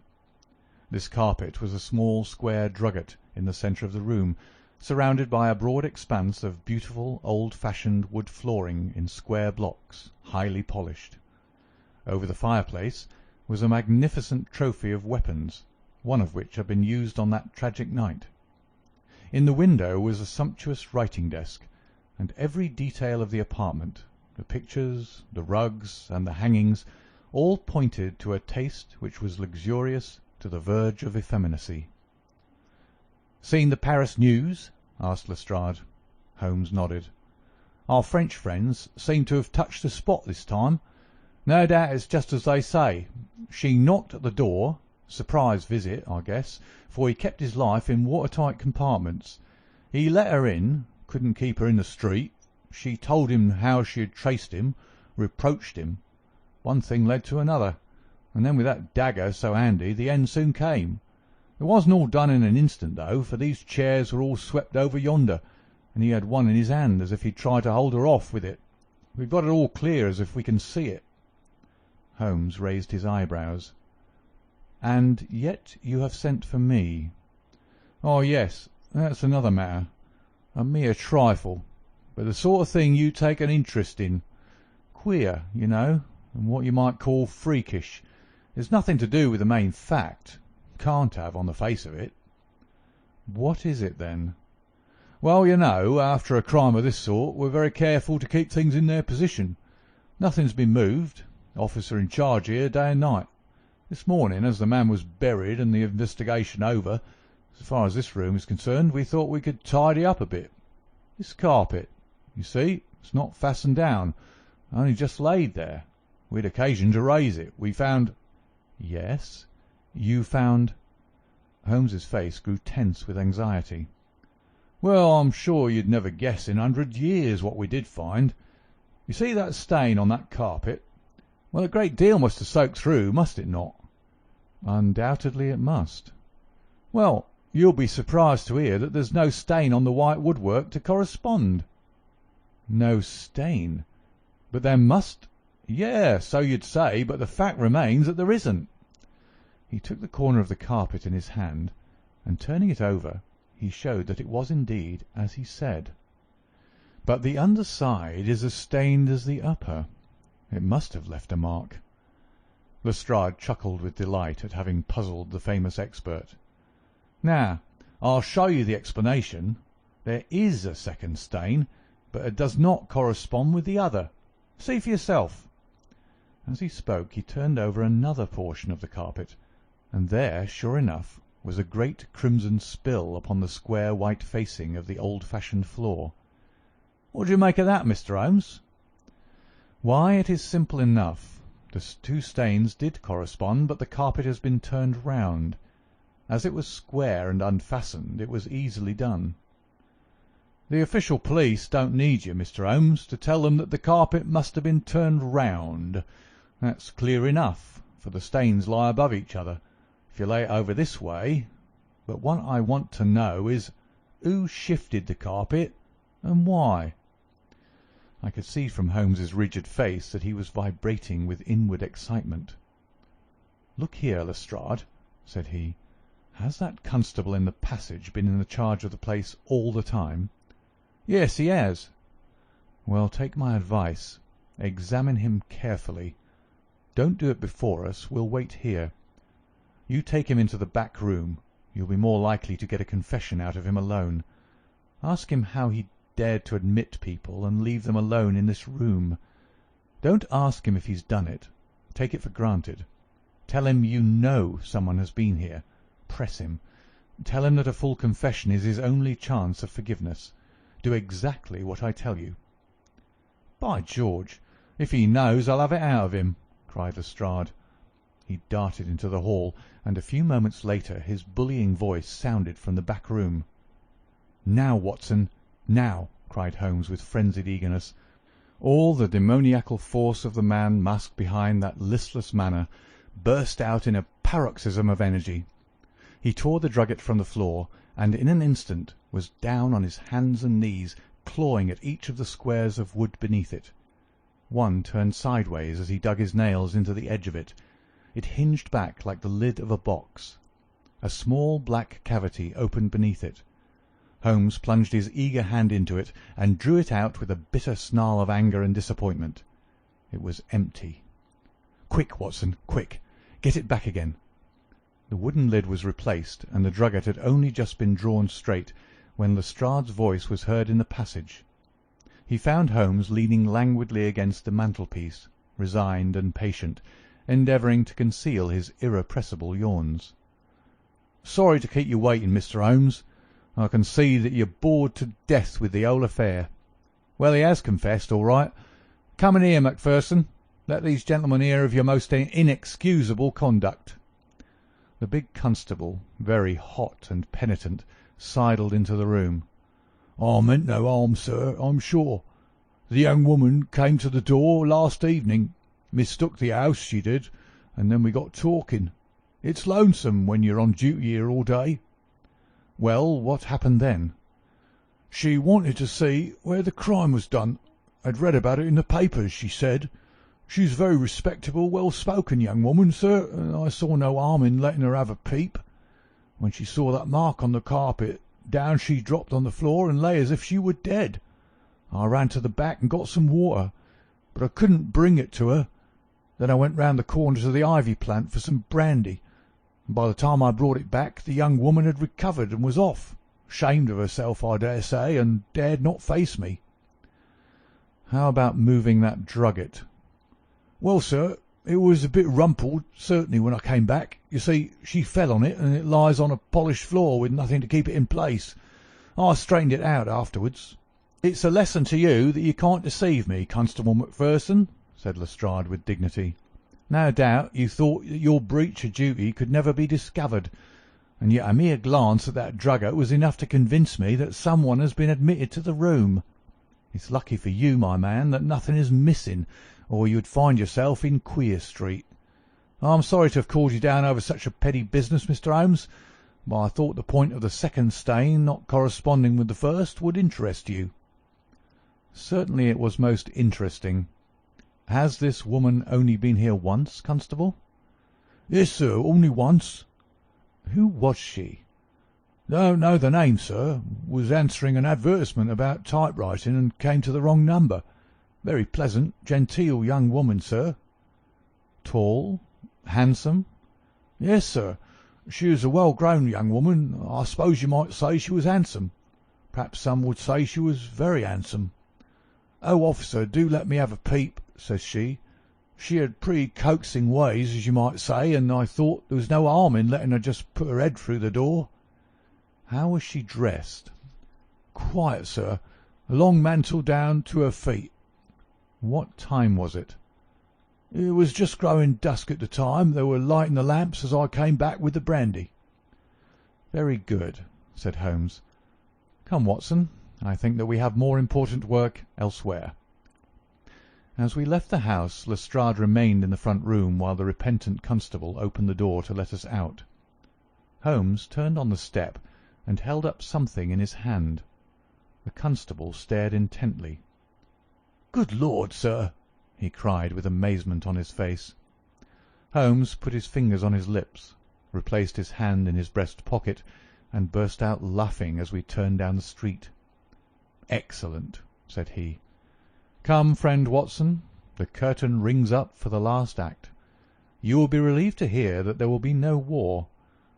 This carpet was a small square drugget in the centre of the room, surrounded by a broad expanse of beautiful old-fashioned wood flooring in square blocks, highly polished. Over the fireplace was a magnificent trophy of weapons, one of which had been used on that tragic night. In the window was a sumptuous writing-desk, and every detail of the apartment, the pictures, the rugs, and the hangings, all pointed to a taste which was luxurious to the verge of effeminacy. "Seen the Paris news?" asked Lestrade. Holmes nodded. "Our French friends seem to have touched the spot this time. No doubt it's just as they say. She knocked at the door. Surprise visit, I guess, for he kept his life in watertight compartments. He let her in, couldn't keep her in the street. She told him how she had traced him, reproached him. One thing led to another, and then with that dagger so handy, the end soon came. It wasn't all done in an instant, though, for these chairs were all swept over yonder, and he had one in his hand as if he'd tried to hold her off with it. We've got it all clear as if we can see it." Holmes raised his eyebrows. "And yet you have sent for me." "Oh, yes, that's another matter. A mere trifle, but the sort of thing you take an interest in. Queer, you know, and what you might call freakish. There's nothing to do with the main fact. Can't have, on the face of it." "What is it, then?" "Well, you know, after a crime of this sort, we're very careful to keep things in their position. Nothing's been moved. Officer in charge here day and night. This morning, as the man was buried and the investigation over, as far as this room is concerned, we thought we could tidy up a bit. This carpet, you see, it's not fastened down, only just laid there. We'd occasion to raise it. We found—" "Yes, you found—" Holmes's face grew tense with anxiety. "Well, I'm sure you'd never guess in 100 years what we did find. You see that stain on that carpet? Well, a great deal must have soaked through, must it not?" "Undoubtedly it must." "Well, you'll be surprised to hear that there's no stain on the white woodwork to correspond." "No stain? But there must—" "Yeah, so you'd say, but the fact remains that there isn't." He took the corner of the carpet in his hand, and turning it over, he showed that it was indeed as he said. "But the underside is as stained as the upper. It must have left a mark." Lestrade chuckled with delight at having puzzled the famous expert. "Now, I'll show you the explanation. There is a second stain, but it does not correspond with the other. See for yourself." As he spoke, he turned over another portion of the carpet, and there, sure enough, was a great crimson spill upon the square white facing of the old-fashioned floor. "What do you make of that, Mr. Holmes?" "Why, it is simple enough. The two stains did correspond, but the carpet has been turned round. As it was square and unfastened, it was easily done. "The official police don't need you, Mr. Holmes, to tell them that the carpet must have been turned round. That's clear enough, for the stains lie above each other. If you lay it over this way. But what I want to know is, who shifted the carpet, and why?" I could see from Holmes's rigid face that he was vibrating with inward excitement. "Look here, Lestrade," said he. "Has that constable in the passage been in the charge of the place all the time?" "Yes, he has." "Well, take my advice. Examine him carefully. Don't do it before us. We'll wait here. You take him into the back room. You'll be more likely to get a confession out of him alone. Ask him how he dared to admit people and leave them alone in this room. Don't ask him if he's done it. Take it for granted. Tell him you know someone has been here. Press him. Tell him that a full confession is his only chance of forgiveness. Do exactly what I tell you." "By George, if he knows, I'll have it out of him," cried Lestrade. He darted into the hall, and a few moments later his bullying voice sounded from the back room. "Now, Watson, now!" cried Holmes with frenzied eagerness. All the demoniacal force of the man masked behind that listless manner burst out in a paroxysm of energy. He tore the drugget from the floor, and in an instant was down on his hands and knees, clawing at each of the squares of wood beneath it. One turned sideways as he dug his nails into the edge of it. It hinged back like the lid of a box. A small black cavity opened beneath it. Holmes plunged his eager hand into it and drew it out with a bitter snarl of anger and disappointment. It was empty. "Quick, Watson, quick! Get it back again!" The wooden lid was replaced, and the drugget had only just been drawn straight when Lestrade's voice was heard in the passage. He found Holmes leaning languidly against the mantelpiece, resigned and patient, endeavouring to conceal his irrepressible yawns. "Sorry to keep you waiting, Mr. Holmes. I can see that you're bored to death with the whole affair. Well, he has confessed, all right. Come in here, Macpherson. Let these gentlemen hear of your most inexcusable conduct." The big constable, very hot and penitent, sidled into the room. "I meant no harm, sir, I'm sure. The young woman came to the door last evening, mistook the house, she did, and then we got talking. It's lonesome when you're on duty here all day." "Well, what happened then?" "She wanted to see where the crime was done. I'd read about it in the papers, she said. She's a very respectable, well-spoken young woman, sir, and I saw no harm in letting her have a peep. When she saw that mark on the carpet, down she dropped on the floor and lay as if she were dead. I ran to the back and got some water, but I couldn't bring it to her. Then I went round the corner to the ivy plant for some brandy, and by the time I brought it back the young woman had recovered and was off, ashamed of herself, I dare say, and dared not face me." "How about moving that drugget?" "Well, sir, it was a bit rumpled, certainly, when I came back. You see, she fell on it, and it lies on a polished floor with nothing to keep it in place. I straightened it out afterwards." "It's a lesson to you that you can't deceive me, Constable Macpherson," said Lestrade with dignity. "No doubt you thought that your breach of duty could never be discovered, and yet a mere glance at that drugget was enough to convince me that someone has been admitted to the room. It's lucky for you, my man, that nothing is missing, or you'd find yourself in Queer Street. I'm sorry to have called you down over such a petty business, Mr. Holmes, but I thought the point of the second stain not corresponding with the first would interest you." "Certainly it was most interesting. Has this woman only been here once, Constable?" "Yes, sir, only once." "Who was she?" "Don't know the name, sir. Was answering an advertisement about typewriting and came to the wrong number. Very pleasant, genteel young woman, sir." "Tall? Handsome?" "Yes, sir. She was a well-grown young woman. I suppose you might say she was handsome. Perhaps some would say she was very handsome. 'Oh, officer, do let me have a peep,' says she. She had pretty coaxing ways, as you might say, and I thought there was no harm in letting her just put her head through the door." "How was she dressed?" "Quiet, sir. A long mantle down to her feet." "What time was it?" "It was just growing dusk at the time. They were lighting the lamps as I came back with the brandy." "Very good," said Holmes. "Come, Watson, I think that we have more important work elsewhere." As we left the house, Lestrade remained in the front room while the repentant constable opened the door to let us out. Holmes turned on the step and held up something in his hand. The constable stared intently. "Good Lord, sir!" he cried with amazement on his face. Holmes put his fingers on his lips, replaced his hand in his breast pocket, and burst out laughing as we turned down the street. "Excellent," said he. "Come, friend Watson, the curtain rings up for the last act. You will be relieved to hear that there will be no war,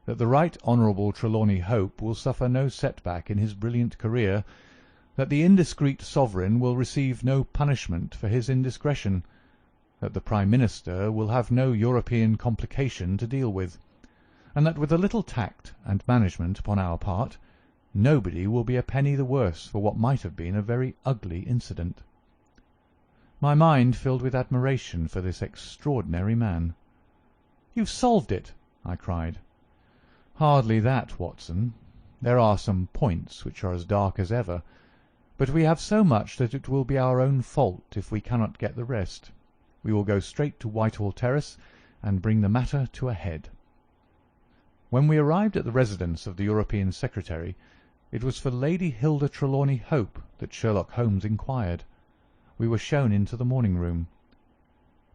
that the Right Honourable Trelawney Hope will suffer no setback in his brilliant career, that the indiscreet sovereign will receive no punishment for his indiscretion, that the Prime Minister will have no European complication to deal with, and that with a little tact and management upon our part, nobody will be a penny the worse for what might have been a very ugly incident." My mind filled with admiration for this extraordinary man. "You've solved it!" I cried. "Hardly that, Watson. There are some points which are as dark as ever, but we have so much that it will be our own fault if we cannot get the rest. We will go straight to Whitehall Terrace and bring the matter to a head." When we arrived at the residence of the European Secretary, it was for Lady Hilda Trelawney Hope that Sherlock Holmes inquired. We were shown into the morning-room.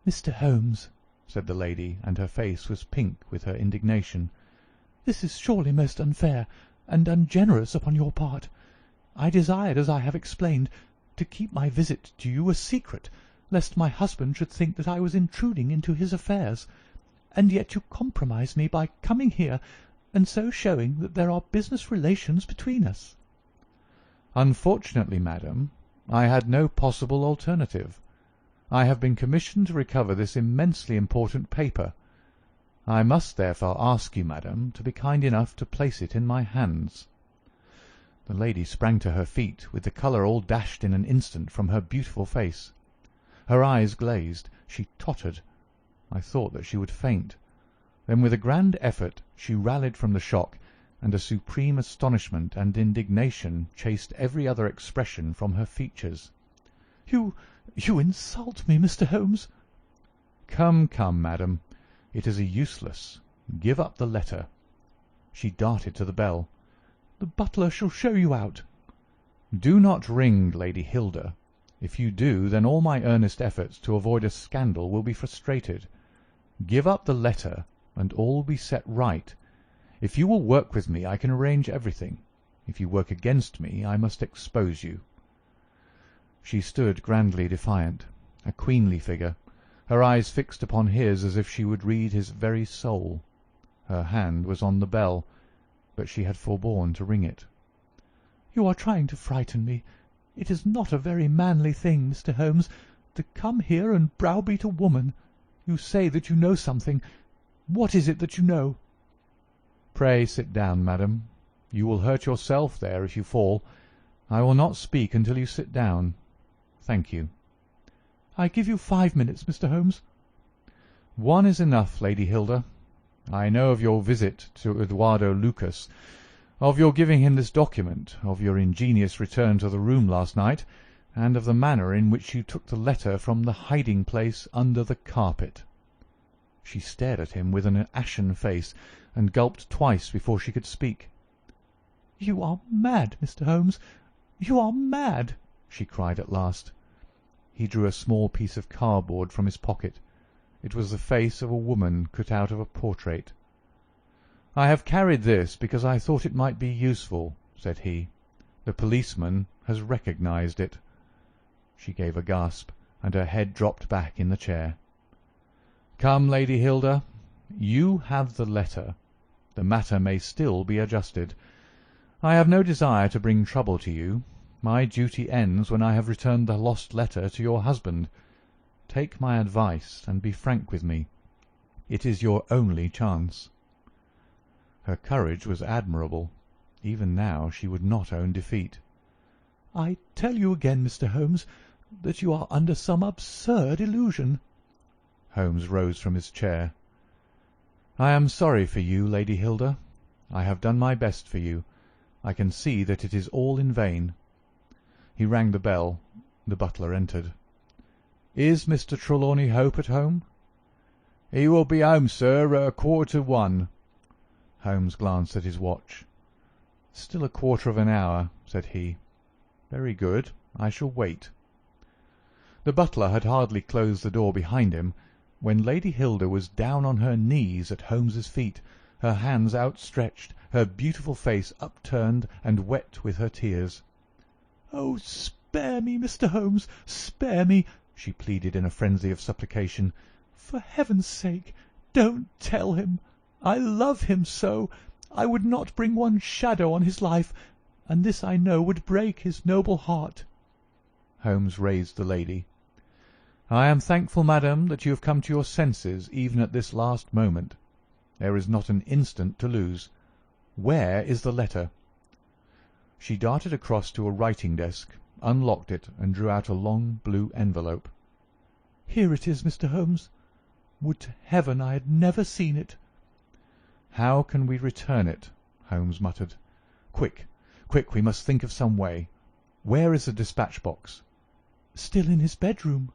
"Mr. Holmes," said the lady, and her face was pink with her indignation, "this is surely most unfair and ungenerous upon your part. I desired, as I have explained, to keep my visit to you a secret, lest my husband should think that I was intruding into his affairs, and yet you compromise me by coming here and so showing that there are business relations between us." "Unfortunately, madam, I had no possible alternative. I have been commissioned to recover this immensely important paper. I must therefore ask you, madam, to be kind enough to place it in my hands." The lady sprang to her feet, with the colour all dashed in an instant from her beautiful face. Her eyes glazed. She tottered. I thought that she would faint. Then with a grand effort she rallied from the shock, and a supreme astonishment and indignation chased every other expression from her features. You insult me, Mr. Holmes." "Come, come, madam, it is useless. Give up the letter." She darted to the bell. "The butler shall show you out." "Do not ring, Lady Hilda. If you do, then all my earnest efforts to avoid a scandal will be frustrated. Give up the letter, and all will be set right. If you will work with me, I can arrange everything. If you work against me, I must expose you." She stood grandly defiant, a queenly figure, her eyes fixed upon his as if she would read his very soul. Her hand was on the bell, but she had forborne to ring it. "You are trying to frighten me. It is not a very manly thing, Mr. Holmes, to come here and browbeat a woman. You say that you know something. What is it that you know?" "Pray sit down, madam. You will hurt yourself there if you fall. I will not speak until you sit down. Thank you." "I give you 5 minutes, Mr. Holmes." "One is enough, Lady Hilda. I know of your visit to Eduardo Lucas, of your giving him this document, of your ingenious return to the room last night, and of the manner in which you took the letter from the hiding-place under the carpet." She stared at him with an ashen face, and gulped twice before she could speak. "You are mad, Mr. Holmes. You are mad," she cried at last. He drew a small piece of cardboard from his pocket. It was the face of a woman cut out of a portrait. "I have carried this because I thought it might be useful," said he. "The policeman has recognized it." She gave a gasp, and her head dropped back in the chair. "Come, Lady Hilda, you have the letter. The matter may still be adjusted. I have no desire to bring trouble to you. My duty ends when I have returned the lost letter to your husband. Take my advice and be frank with me. It is your only chance." Her courage was admirable. Even now she would not own defeat. "I tell you again, Mr. Holmes, that you are under some absurd illusion." Holmes rose from his chair. "I am sorry for you, Lady Hilda. I have done my best for you. I can see that it is all in vain." He rang the bell. The butler entered. "Is Mr. Trelawney Hope at home?" "He will be home, sir, at 1:15. Holmes glanced at his watch. "Still a quarter of an hour," said he. "Very good. I shall wait." The butler had hardly closed the door behind him when Lady Hilda was down on her knees at Holmes's feet, her hands outstretched, her beautiful face upturned and wet with her tears. "Oh, spare me, Mr. Holmes, spare me!" she pleaded in a frenzy of supplication. "For heaven's sake, don't tell him. I love him so. I would not bring one shadow on his life, and this I know would break his noble heart." Holmes raised the lady. "I am thankful, madam, that you have come to your senses even at this last moment. There is not an instant to lose. Where is the letter?" She darted across to a writing-desk, unlocked it, and drew out a long blue envelope. "Here it is, Mr. Holmes. Would to heaven I had never seen it." "How can we return it?" Holmes muttered. "Quick, quick, we must think of some way. Where is the dispatch-box?" "Still in his bedroom."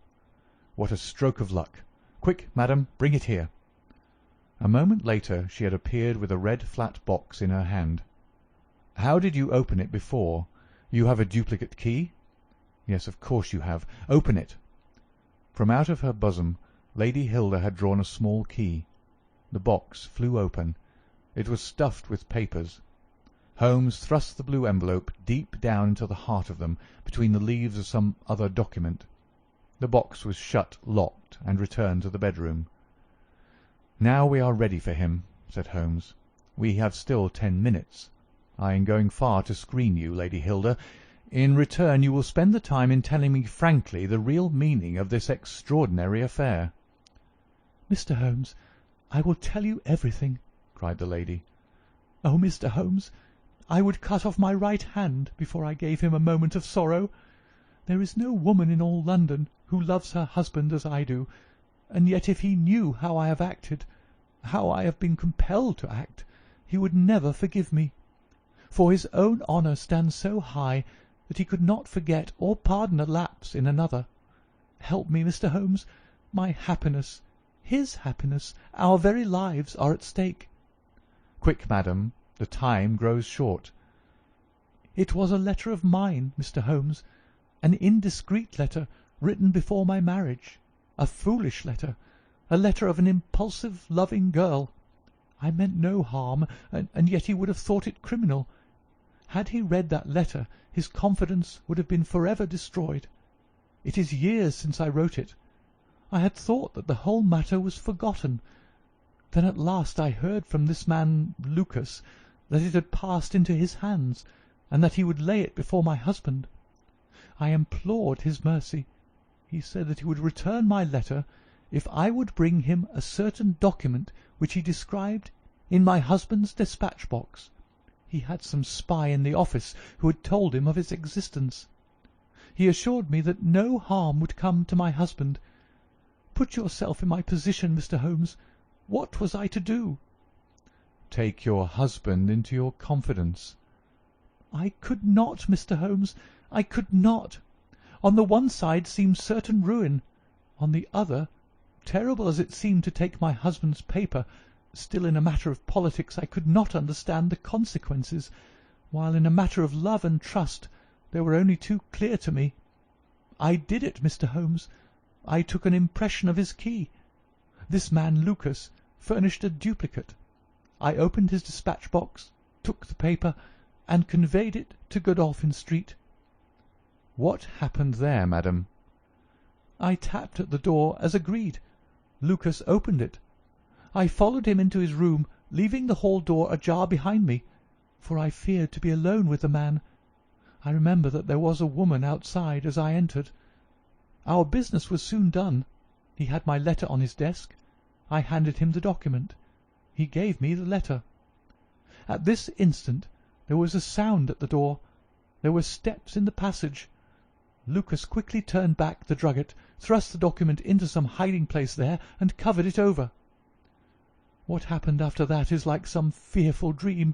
"What a stroke of luck! Quick, madam, bring it here." A moment later she had appeared with a red flat box in her hand. "How did you open it before? You have a duplicate key?" "Yes, of course you have. Open it." From out of her bosom Lady Hilda had drawn a small key. The box flew open. It was stuffed with papers. Holmes thrust the blue envelope deep down into the heart of them, between the leaves of some other document. The box was shut, locked, and returned to the bedroom. "Now we are ready for him," said Holmes. "We have still 10 minutes. I am going far to screen you, Lady Hilda. In return you will spend the time in telling me frankly the real meaning of this extraordinary affair." "Mr. Holmes, I will tell you everything," cried the lady. "Oh, Mr. Holmes, I would cut off my right hand before I gave him a moment of sorrow. There is no woman in all London who loves her husband as I do, and yet if he knew how I have acted, how I have been compelled to act, he would never forgive me. For his own honour stands so high that he could not forget or pardon a lapse in another. Help me, Mr. Holmes. My happiness, his happiness, our very lives are at stake." "Quick, madam, the time grows short." "It was a letter of mine, Mr. Holmes, an indiscreet letter written before my marriage, a foolish letter, a letter of an impulsive, loving girl. I meant no harm, and yet he would have thought it criminal. Had he read that letter, his confidence would have been forever destroyed. It is years since I wrote it. I had thought that the whole matter was forgotten. Then at last I heard from this man Lucas that it had passed into his hands, and that he would lay it before my husband. I implored his mercy. He said that he would return my letter if I would bring him a certain document which he described in my husband's despatch-box. He had some spy in the office who had told him of its existence. He assured me that no harm would come to my husband. Put yourself in my position, Mr. Holmes. What was I to do?" "Take your husband into your confidence." "I could not, Mr. Holmes. I could not. On the one side seemed certain ruin. On the other, terrible as it seemed to take my husband's paper, still in a matter of politics I could not understand the consequences, while in a matter of love and trust they were only too clear to me. I did it, Mr. Holmes. I took an impression of his key. This man Lucas furnished a duplicate. I opened his dispatch-box, took the paper, and conveyed it to Godolphin Street." "What happened there, madam?" "I tapped at the door as agreed. Lucas opened it. I followed him into his room, leaving the hall door ajar behind me, for I feared to be alone with the man. I remember that there was a woman outside as I entered. Our business was soon done. He had my letter on his desk. I handed him the document. He gave me the letter. At this instant there was a sound at the door. There were steps in the passage. Lucas quickly turned back the drugget, thrust the document into some hiding-place there, and covered it over." What happened after that is like some fearful dream.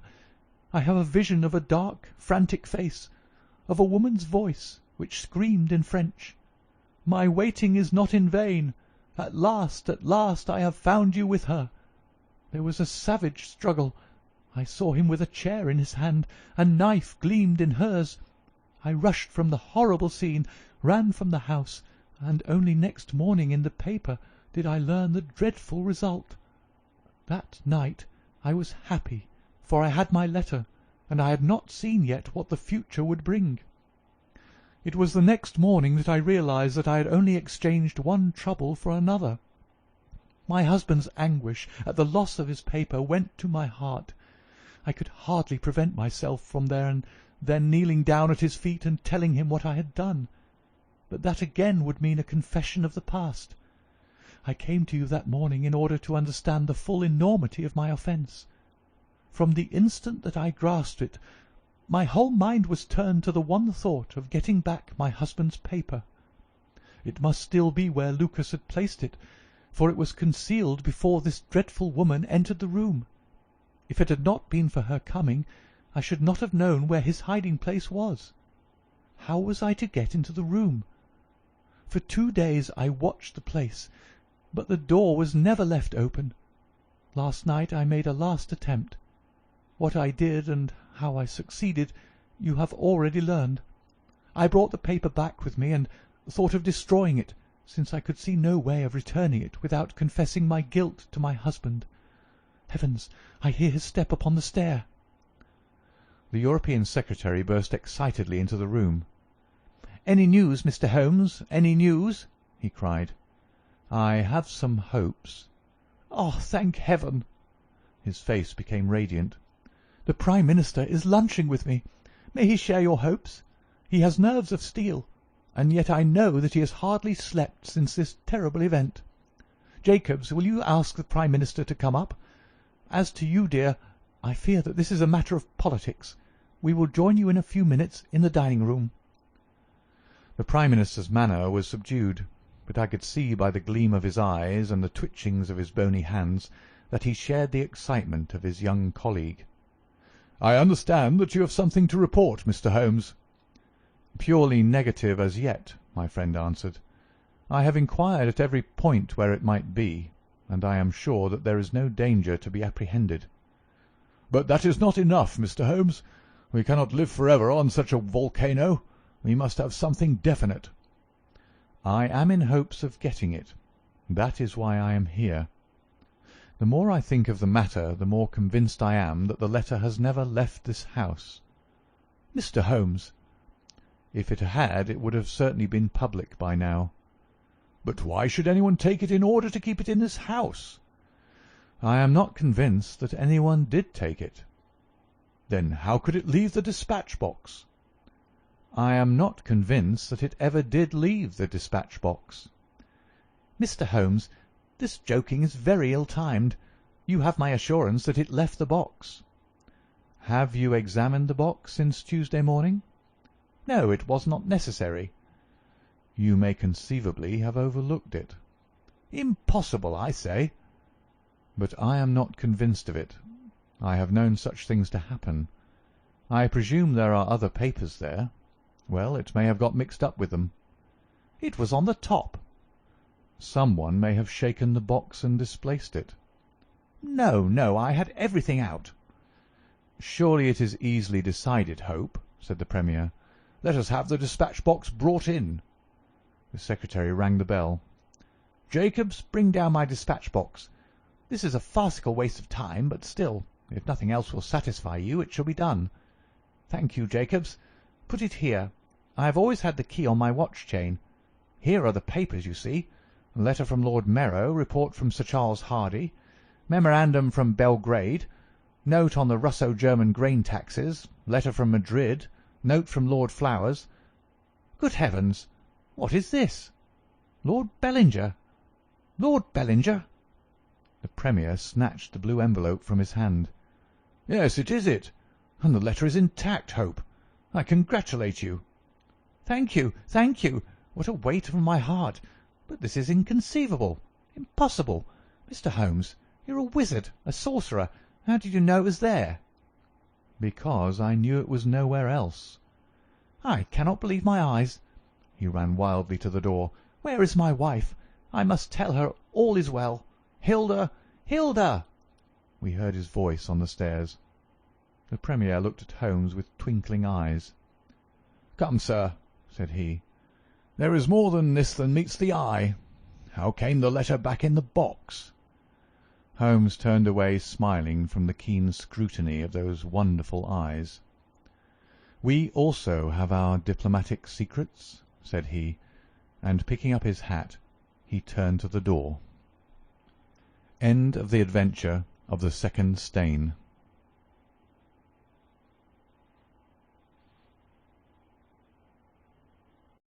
I have a vision of a dark, frantic face, of a woman's voice, which screamed in French, "My waiting is not in vain. At last, I have found you with her." There was a savage struggle. I saw him with a chair in his hand. A knife gleamed in hers. I rushed from the horrible scene, ran from the house, and only next morning in the paper did I learn the dreadful result. That night I was happy, for I had my letter, and I had not seen yet what the future would bring. It was the next morning that I realized that I had only exchanged one trouble for another. My husband's anguish at the loss of his paper went to my heart. I could hardly prevent myself from there and then kneeling down at his feet and telling him what I had done. But that again would mean a confession of the past. I came to you that morning in order to understand the full enormity of my offence. From the instant that I grasped it, my whole mind was turned to the one thought of getting back my husband's paper. It must still be where Lucas had placed it, for it was concealed before this dreadful woman entered the room. If it had not been for her coming, I should not have known where his hiding-place was. How was I to get into the room? For 2 days I watched the place, but the door was never left open. Last night I made a last attempt. What I did and how I succeeded you have already learned. I brought the paper back with me and thought of destroying it, since I could see no way of returning it without confessing my guilt to my husband. Heavens, I hear his step upon the stair. The European secretary burst excitedly into the room. "Any news, Mr. Holmes? Any news?" he cried. "I have some hopes." "Oh, thank heaven!" His face became radiant. "The Prime Minister is lunching with me. May he share your hopes? He has nerves of steel, and yet I know that he has hardly slept since this terrible event. Jacobs, will you ask the Prime Minister to come up? As to you, dear, I fear that this is a matter of politics. We will join you in a few minutes in the dining-room." The Prime Minister's manner was subdued, but I could see by the gleam of his eyes and the twitchings of his bony hands that he shared the excitement of his young colleague. "I understand that you have something to report, Mr. Holmes." "Purely negative as yet," my friend answered. "I have inquired at every point where it might be, and I am sure that there is no danger to be apprehended." "But that is not enough, Mr. Holmes. We cannot live forever on such a volcano. We must have something definite." "I am in hopes of getting it. That is why I am here. The more I think of the matter, the more convinced I am that the letter has never left this house." "Mr. Holmes!" "If it had, it would have certainly been public by now." "But why should anyone take it in order to keep it in this house?" "I am not convinced that anyone did take it." "Then how could it leave the dispatch-box?" "I am not convinced that it ever did leave the dispatch-box." "Mr. Holmes, this joking is very ill-timed. You have my assurance that it left the box." "Have you examined the box since Tuesday morning?" "No, it was not necessary." "You may conceivably have overlooked it." "Impossible, I say." "But I am not convinced of it. I have known such things to happen. I presume there are other papers there. Well, it may have got mixed up with them." "It was on the top." "Someone may have shaken the box and displaced it." No, I had everything out." "Surely it is easily decided, Hope," said the Premier. "Let us have the dispatch-box brought in." The secretary rang the bell. "Jacobs, bring down my dispatch-box. This is a farcical waste of time, but still, if nothing else will satisfy you, it shall be done. Thank you, Jacobs. Put it here. I have always had the key on my watch-chain. Here are the papers, you see. A letter from Lord Merrow, report from Sir Charles Hardy, memorandum from Belgrade, note on the Russo-German grain taxes, letter from Madrid, note from Lord Flowers. Good heavens! What is this? Lord Bellinger! Lord Bellinger!" The Premier snatched the blue envelope from his hand. "Yes, it is it. And the letter is intact, Hope. I congratulate you." "Thank you, thank you. What a weight from my heart. But this is inconceivable. Impossible. Mr. Holmes, You're a wizard, a sorcerer. How did you know it was there?" "Because I knew it was nowhere else." "I cannot believe my eyes." He ran wildly to the door. "Where is my wife? I must tell her all is well. Hilda! Hilda!" We heard his voice on the stairs. The Premier looked at Holmes with twinkling eyes. "Come, sir," said he. "There is more than this than meets the eye. How came the letter back in the box?" Holmes turned away smiling from the keen scrutiny of those wonderful eyes. "We also have our diplomatic secrets," said he, and picking up his hat, he turned to the door. End of the adventure of the second stain.